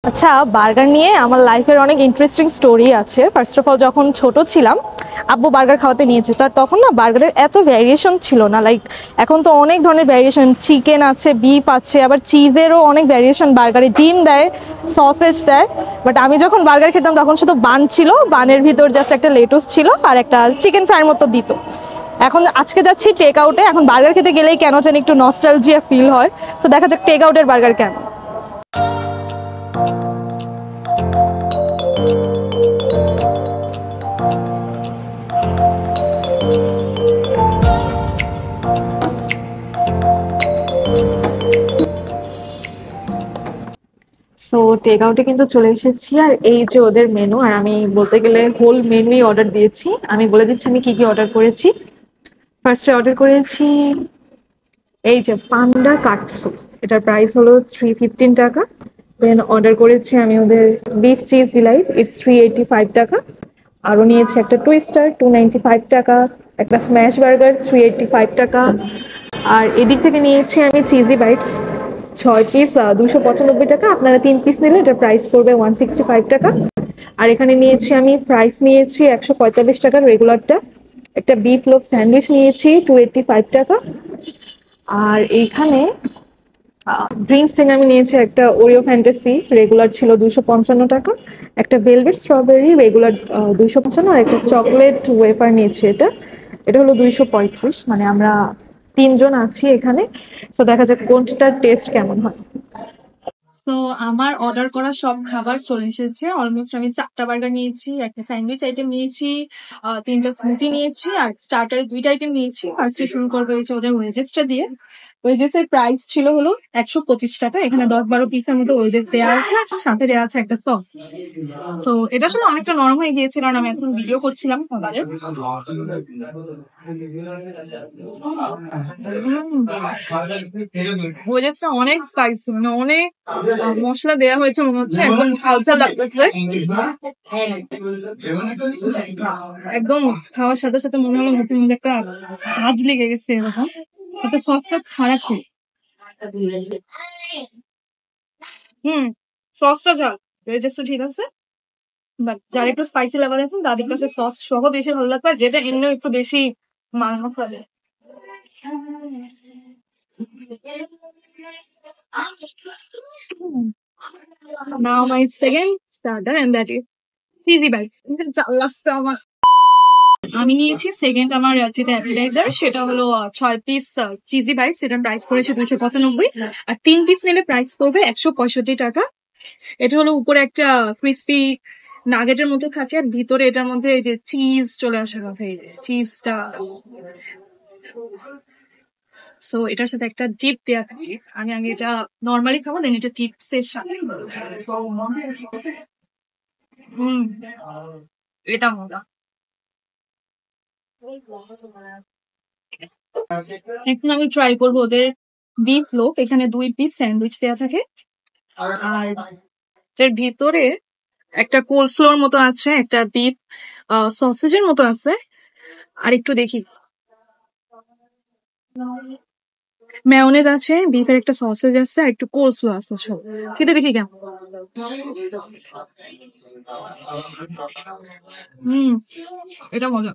আচ্ছা, বার্গার নিয়ে আমার লাইফের অনেক ইন্টারেস্টিং স্টোরি আছে। ফার্স্ট অফ অল, যখন ছোট ছিলাম আব্বু বার্গার খাওয়াতে নিয়েছে, তো আর তখন না বার্গারের এত ভ্যারিয়েশন ছিল না। লাইক এখন তো অনেক ধরনের ভ্যারিয়েশন, চিকেন আছে, বিফ আছে, আবার চিজেরও অনেক ভ্যারিয়েশন। বার্গারে ডিম দেয়, সসেজ দেয়। বাট আমি যখন বার্গার খেতাম তখন শুধু বান ছিল, বানের ভিতর জাস্ট একটা লেটুস ছিল আর একটা চিকেন ফ্রাইয়ের মতো দিত। এখন আজকে যাচ্ছি টেক আউটে, এখন বার্গার খেতে গেলেই কেন জানি একটু নস্টালজিয়া ফিল হয়। তো দেখা যাক টেক আউটের বার্গার কেন। সো টেক আউটে কিন্তু চলে এসেছি, আর এই যে ওদের মেনু, আর আমি বলতে গেলে হোল মেনুই অর্ডার দিয়েছি। আমি বলে দিচ্ছি আমি কি কি অর্ডার করেছি। ফার্স্টে অর্ডার করেছি এই যে পান্ডা কাটসু, এটার প্রাইস হলো 315 টাকা। দেন অর্ডার করেছি আমি ওদের বিফ চিজ ডিলাইট, ইটস 385 টাকা। আরও নিয়েছি একটা টুইস্টার 295 টাকা, একটা স্ম্যাশ বার্গার 385 টাকা। আর এদিক থেকে নিয়েছি আমি চিজি বাইটস 6 পিস 295 টাকা। আপনারা 3 পিস নিলে এটার প্রাইস পড়বে 165 টাকা। আর এখানে নিয়েছি আমি ফ্রাইস নিয়েছি 145 টাকার রেগুলারটা। একটা বিফ লোভ স্যান্ডউইচ নিয়েছি 285 টাকা। আর এইখানে ড্রিঙ্কস থেকে আমি নিয়েছি একটা ওরিও ফ্যান্টাসি, রেগুলার ছিল 255 টাকা। একটা ভেলভেট স্ট্রবেরি রেগুলার 255, আর একটা চকলেট ওয়েফার নিয়েছি, এটা এটা হলো 235। মানে আমরা 3 জন আছি এখানে। সো দেখা যাক কোনটার টেস্ট কেমন হয়। তো আমার অর্ডার করা সব খাবার চলে এসেছে। অলমোস্ট আমি 4টা বার্গার নিয়েছি, একটা স্যান্ডউইচ আইটেম নিয়েছি, 3টা স্মুদি নিয়েছি, আর স্টার্টার 2টা আইটেম নিয়েছি। ফার্স্টে শুরু করবো হচ্ছে ওদের ওয়েজেসটা দিয়ে। ওয়েজেসের প্রাইস ছিল হলো 125 টাকা। এখানে 10-12 পিসের মতো ওয়েজেস দেওয়া আছে, আর সাথে দেওয়া আছে একটা সস। তো এটা আসলে অনেকটা নরম হয়ে গিয়েছিল, কারণ আমি এখন ভিডিও করছিলাম খাবারের। ওয়েজেসটা অনেক স্পাইসি, মানে অনেক মশলা দেওয়া হয়েছে, মনে হচ্ছে একদম ঝাল লাগতেছে। একদম খাওয়ার সাথে সাথে মনে হলো মুখের মধ্যে একটা ভাঁজ লেগে গেছে এরকম। একটা সসটা খারাপ ছিল। সসটা ঝাল, ওয়েজেসটা ঠিক আছে। বাট যারা একটু স্পাইসি লাভার আছেন তাদের কাছে সস সহ বেশি ভালো লাগবে, যেটা এমনি একটু বেশি মাংস খাবে। Now my second starter, and that is cheesy bites. চাল লাগছে আমার। আমি নিয়েছি সেকেন্ড আমার যেটা অ্যাপিটাইজার, সেটা হলো 6 পিস চিজি বাইট। সেটার প্রাইস পড়েছে 295, আর 3 পিস নিলে প্রাইস পড়বে 165 টাকা। এটা হলো উপরে একটা ক্রিসপি নাগেটের মতো থাকে, আর ভিতরে এটার মধ্যে এই যে চিজ চলে আসার কথা, এই চিজটা। সো এটার সাথে একটা ডিপ দেওয়া থাকে। আমি আগে এটা নর্মালি খাবো, দেন এটা টিপস এর সাথে। এটা মজা। এখন আমি ট্রাই করবো ওদের বিফ লোফ। এখানে 2 পিস স্যান্ডউইচ দেওয়া থাকে, আর এর ভিতরে একটা কোলস্লোর মতো আছে, একটা বিফ সসেজের মতো আছে। আর একটু দেখি, মেয়োনেজ আছে, বিফের একটা সসেজ আছে, আর একটু কোলস্লো আছে। সেটা দেখি কেমন। এটা মজা,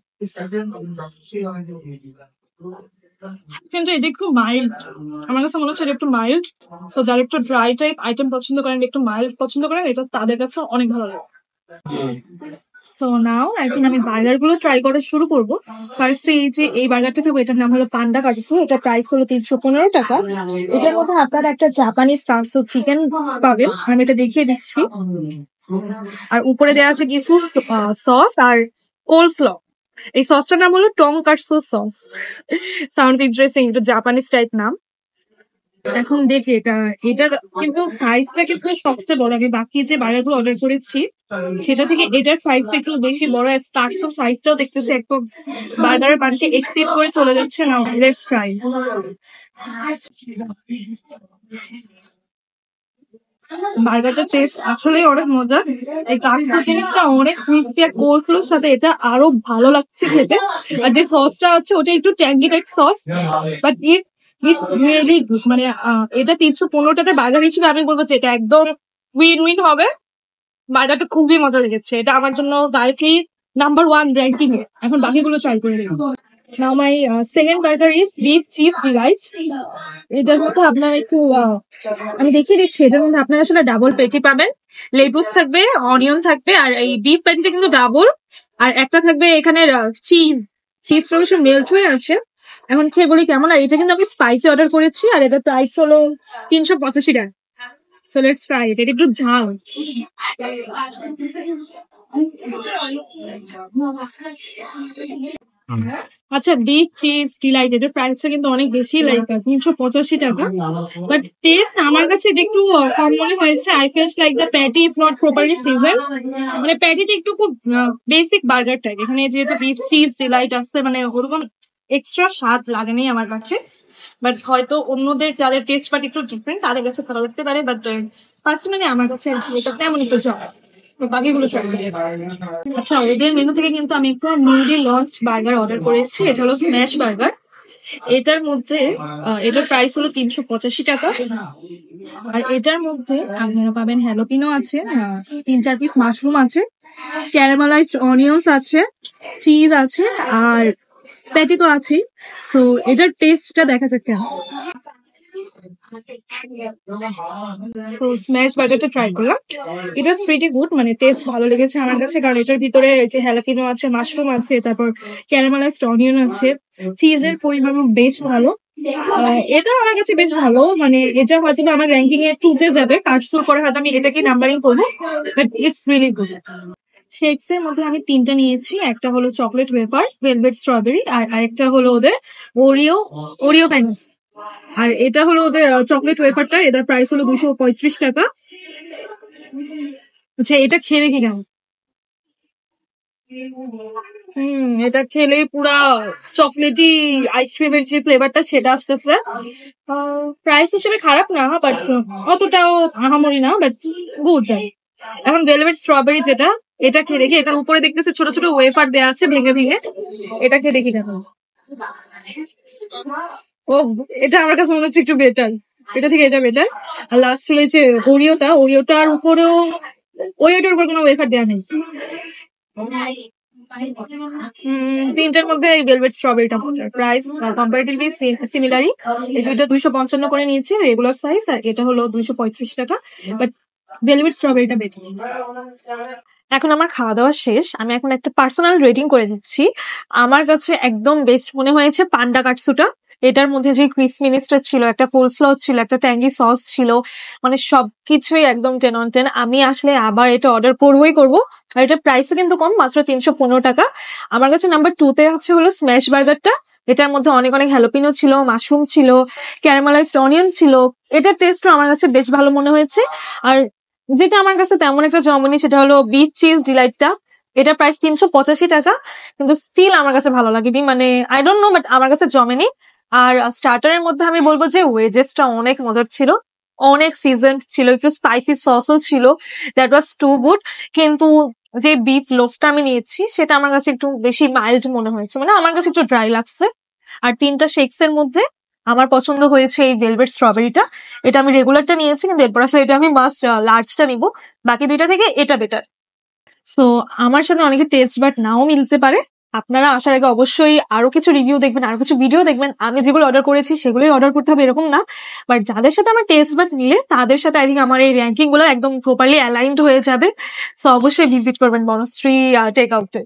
কিন্তু এটা একটু মাইল্ড। আমার কাছে মনে হচ্ছে এটা একটু মাইল্ড। সো যারা একটু ড্রাই টাইপ আইটেম পছন্দ করেন, একটু মাইল্ড পছন্দ করেন, এটা তাদের কাছে অনেক ভালো লাগে। সো নাও এখন আমি বার্গার গুলো ট্রাই করা শুরু করবো। ফার্স্টে এই যে এই বার্গারটা খাবো, এটার নাম হলো পান্ডা কাটসু। এটা প্রাইস হলো 315 টাকা। এটার মধ্যে আপনারা একটা জাপানিজ কাটসু চিকেন পাবেন, আমি এটা দেখিয়ে দিচ্ছি। আর উপরে দেওয়া আছে কিছু সস আর কোলস্ল। এই সসটার নাম হলো টং কাটসু সস। সাউন্ড ইন্টারেস্টিং, একটু জাপানিজ টাইপ নাম। এখন দেখি এটা কিন্তু সাইজটা কিন্তু সবচেয়ে বড়। আমি বাকি যে বার্গার গুলো অর্ডার করেছি সেটা থেকে এটার সাইজটা একটু বেশি বড়। স্টার্টার সাইজটাও দেখতেছি একটু বার্গারের বাড়িতে এক্সটেন্ড করে চলে যাচ্ছে না। Let's try. বার্গারটার টেস্ট আসলে অনেক মজা। এই কাটসু জিনিসটা অনেক ক্রিস্পি, আর কোলস্লোর সাথে এটা আরো ভালো লাগছে খেতে। আর যে সসটা হচ্ছে ওটা একটু tangy type sauce, but it's really good. মানে এটা 315 টাকার বার্গার হিসেবে আমি বলবো যে এটা একদম উইন উইন হবে। বার্গারটা খুবই মজা লেগেছে, এটা আমার জন্য ডাইরেক্টলি নাম্বার 1 র্যাঙ্কিং এ। এখন বাকিগুলো ট্রাই করে দেখবো। Now my second burger is beef cheese delight. এটার মধ্যে আপনার একটু আমি দেখিয়ে দিচ্ছি, এটার মধ্যে আপনারা আসলে ডাবল পেটি পাবেন, লেবুস থাকবে, অনিয়ন থাকবে, আর এই বিফ প্যাটিটা কিন্তু ডাবল, আর একটা থাকবে এখানে চিজ। চিজটা অবশ্য মেল্ট হয়ে আছে। এখন খেয়ে বলি কেমন। আর এটা কিন্তু আমি স্পাইসি অর্ডার করেছি, আর এটার প্রাইস হলো 385 টাকা। So let's try it. এটা একটু ঝাল। আচ্ছা, বিফ চিজ ডিলাইট এটার প্রাইসটা কিন্তু অনেক বেশি, লাইক 385 টাকা। বাট টেস্ট আমার কাছে এটা একটু কম মনে হয়েছে। I felt like the patty is not properly seasoned. মানে প্যাটিটা একটু খুব বেসিক বার্গার টাইপ। এখানে যেহেতু বিফ চিজ ডিলাইট আছে, মানে ওরকম এক্সট্রা স্বাদ লাগেনি আমার কাছে। বাট হয়তো অন্যদের যাদের টেস্ট বাট একটু ডিফারেন্ট তাদের কাছে ভালো লাগতে পারে, বাট পার্সোনালি আমার কাছে এটা তেমন একটু চলে। তো বাকিগুলো try করি। আচ্ছা, এদের মেনু থেকে কিন্তু আমি একটা নিউলি লঞ্চড বার্গার অর্ডার করেছি। এটা হলো স্ম্যাশ বার্গার। এটার মধ্যে এটার প্রাইস হলো 385 টাকা। আর এটার মধ্যে আপনারা পাবেন হ্যালোপিনো আছে, 3-4 পিস মাশরুম আছে, ক্যারামেলাইজড অনিয়ন্স আছে, চিজ আছে, আর প্যাটি তো আছেই। সো এটার টেস্টটা দেখা যাক কেমন। সো স্ম্যাশ বার্গারটা ট্রাই করলাম। এটা প্রিটি গুড, মানে টেস্ট ভালো লেগেছে আমার কাছে, কারণ এটার ভিতরে যে হ্যালাপিনো আছে, মাশরুম আছে, তারপর ক্যারামেলাইজড অনিয়ন আছে, চিজের পরিমাণ বেশ ভালো। এটা আমার কাছে বেশ ভালো, মানে এটা হয়তো আমার র্যাঙ্কিং এ 2 তে যাবে, কাটসুর পরে হয়তো আমি এটাকে নাম্বারিং করবো, but it's really good. Shakes এর মধ্যে আমি 3টা নিয়েছি। একটা হলো চকলেট ওয়েফার, ভেলভেট স্ট্রবেরি, আর আরেকটা হলো ওদের ওরিও ওরিও প্যান্স। আর এটা হলো ওদের চকলেট ওয়েফারটা, এটার প্রাইস হলো 235 টাকা। আচ্ছা, এটা খেলে কি কেমন? এটা খেলেই পুরা চকলেটি আইসক্রিমের যে ফ্লেভারটা সেটা আসতেছে। প্রাইস হিসেবে খারাপ না, বাট অতটাও আহামরি না, বাট গুড। এখন ভেলভেট স্ট্রবেরি যেটা, এটা খেয়ে দেখি। এটার উপরে দেখতেছে ছোট ছোট ওয়েফার দেওয়া আছে ভেঙে ভেঙে। এটা খেয়ে দেখি কেমন। ও, এটা আমার কাছে মনে হচ্ছে একটু বেটার, এটা থেকে এটা বেটার। আর লাস্ট হলো যে ওরিওটার উপরেও, ওরিওটার উপর কোনো ওয়েফার দেওয়া নেই। 3টার মধ্যে এই ভেলভেট স্ট্রবেরিটা মজার। প্রাইস কম্পারেটিভলি সিমিলারই। এই দুইটা 255 করে নিয়েছি রেগুলার সাইজ, আর এটা হলো 235 টাকা, বাট ভেলভেট স্ট্রবেরিটা বেটার। এখন আমার খাওয়া দাওয়া শেষ, আমি এখন একটা পার্সোনাল রেটিং করে দিচ্ছি। আমার কাছে একদম বেস্ট মনে হয়েছে পান্ডা কাটসুটা। এটার মধ্যে যে ক্রিসমিনেসটা ছিল, একটা কোলস্লও ছিল, একটা ট্যাঙ্গি সস ছিল, মানে সবকিছুই একদম 10 on 10। আমি আসলে আবার এটা অর্ডার করবোই করবো। আর এটার প্রাইসও কিন্তু কম, মাত্র 315 টাকা। আমার কাছে নাম্বার 2 তে হলো স্ম্যাশ বার্গারটা। এটার মধ্যে অনেক অনেক হ্যালোপিনো ছিল, মাশরুম ছিল, ক্যারামেলাইজড অনিয়ন ছিল। এটার টেস্টও আমার কাছে বেশ ভালো মনে হয়েছে। আর যেটা আমার কাছে তেমন একটা জমনি সেটা হলো বিফ চিজ ডিলাইটটা। এটা প্রাইস 385 টাকা, কিন্তু স্টিল আমার কাছে ভালো লাগেনি, মানে আই ডোন্ট নো, বাট আমার কাছে জমেনি। আর স্টার্টারের মধ্যে আমি বলবো যে ওয়েজেসটা অনেক মজার ছিল, অনেক সিজনড ছিল, একটু স্পাইসি সসও ছিল, দ্যাট ওয়াজ টু গুড। কিন্তু যে বিফ লোফটা আমি নিয়েছি সেটা আমার কাছে একটু বেশি মাইল্ড মনে হয়েছে, মানে আমার কাছে একটু ড্রাই লাগছে। আর 3টা শেকস এর মধ্যে আমার পছন্দ হয়েছে এই ভেলভেট স্ট্রবেরিটা। এটা আমি রেগুলারটা নিয়েছি, কিন্তু এরপর আসলে এটা আমি মাস্ট লার্জটা নিব। বাকি 2টা থেকে এটা বেটার। সো আমার সাথে অনেকে টেস্ট বাট নাও মিলতে পারে। আপনারা আসার আগে অবশ্যই আরো কিছু রিভিউ দেখবেন, আরো কিছু ভিডিও দেখবেন। আমি যেগুলো অর্ডার করেছি সেগুলোই অর্ডার করতে হবে এরকম না, বাট যাদের সাথে আমার টেস্ট বাট মিলে তাদের সাথে আই থিঙ্ক আমার এই র্যাঙ্কিং গুলো একদম প্রপারলি অ্যালাইনড হয়ে যাবে। সো অবশ্যই ভিজিট করবেন বনশ্রী টেক আউটে।